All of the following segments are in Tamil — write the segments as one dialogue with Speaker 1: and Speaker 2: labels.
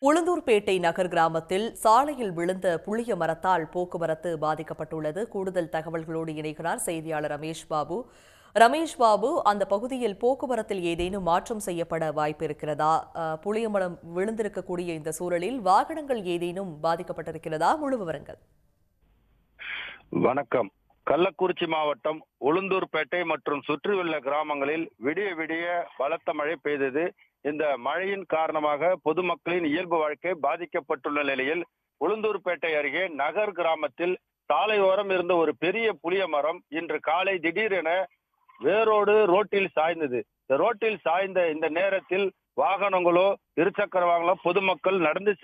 Speaker 1: உளுந்தூர்பேட்டை நகர் கிராமத்தில் சாலையில் விழுந்த புளிய மரத்தால் போக்குவரத்து பாதிக்கப்பட்டுள்ளது. கூடுதல் தகவல்களோடு இணைகிறார் செய்தியாளர் ரமேஷ் பாபு. ரமேஷ் பாபு, அந்த பகுதியில் போக்குவரத்தில் ஏதேனும் மாற்றம் செய்யப்பட வாய்ப்பு இருக்கிறதா? புளிய மரம் விழுந்திருக்கக்கூடிய இந்த சூழலில் வாகனங்கள் ஏதேனும் பாதிக்கப்பட்டிருக்கிறதா? முழு விவரங்கள்.
Speaker 2: வணக்கம். கள்ளக்குறிச்சி மாவட்டம் உளுந்தூர்பேட்டை மற்றும் சுற்றியுள்ள கிராமங்களில் விடிய விடிய பலத்த மழை பெய்தது. இந்த மழையின் காரணமாக பொதுமக்களின் இயல்பு வாழ்க்கை பாதிக்கப்பட்டுள்ள நிலையில் உளுந்தூர்பேட்டை அருகே நகர் கிராமத்தில் சாலையோரம் இருந்த ஒரு பெரிய புளிய மரம் இன்று காலை திடீரென வேரோடு ரோட்டில் சாய்ந்தது. இந்த ரோட்டில் சாய்ந்த இந்த நேரத்தில் வாகனங்களோ இருசக்கர வாகனங்களோ பொதுமக்கள் நடந்து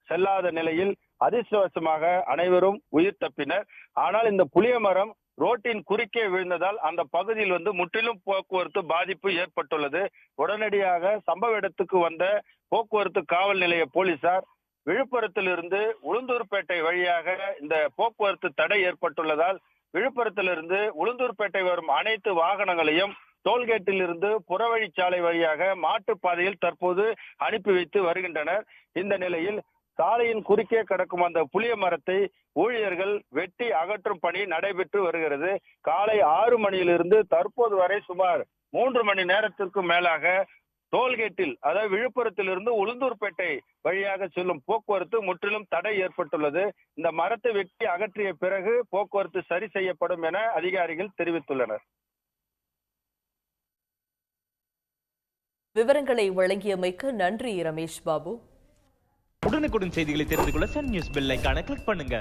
Speaker 2: செல்லாத நிலையில் அதிர்ஷ்டவசமாக அனைவரும் உயிர் தப்பினர். ஆனால் இந்த புளிய மரம் ரோட்டின் குறுக்கே விழுந்ததால் அந்த பகுதியில் முற்றிலும் போக்குவரத்து பாதிப்பு ஏற்பட்டுள்ளது. உடனடியாக சம்பவ இடத்துக்கு வந்த போக்குவரத்து காவல் நிலைய போலீசார் விழுப்புரத்திலிருந்து உளுந்தூர்பேட்டை வழியாக இந்த போக்குவரத்து தடை ஏற்பட்டுள்ளதால் விழுப்புரத்திலிருந்து உளுந்தூர்பேட்டை வரும் அனைத்து வாகனங்களையும் டோல்கேட்டில் இருந்து புறவழிச்சாலை வழியாக மாற்றுப்பாதையில் தற்போது அனுப்பி வைத்து வருகின்றனர். இந்த நிலையில் சாலையின் குறுக்கே கிடக்கும் அந்த புளிய மரத்தை ஊழியர்கள் வெட்டி அகற்றும் பணி நடைபெற்று வருகிறது. காலை 6 மணியிலிருந்து தற்போது வரை சுமார் 3 மணி நேரத்திற்கு மேலாக டோல்கேட்டில், அதாவது விழுப்புரத்திலிருந்து உளுந்தூர்பேட்டை வழியாக செல்லும் போக்குவரத்து முற்றிலும் தடை ஏற்பட்டுள்ளது. இந்த மரத்தை வெட்டி அகற்றிய பிறகு போக்குவரத்து சரி செய்யப்படும் என அதிகாரிகள் தெரிவித்துள்ளனர்.
Speaker 1: விவரங்களை வழங்கியமைக்கு நன்றி ரமேஷ் பாபு.
Speaker 3: உடனுக்குடன் செய்திகளை தெரிந்து கொள்ள சன் நியூஸ் பெல் ஐகானை கிளிக் பண்ணுங்க.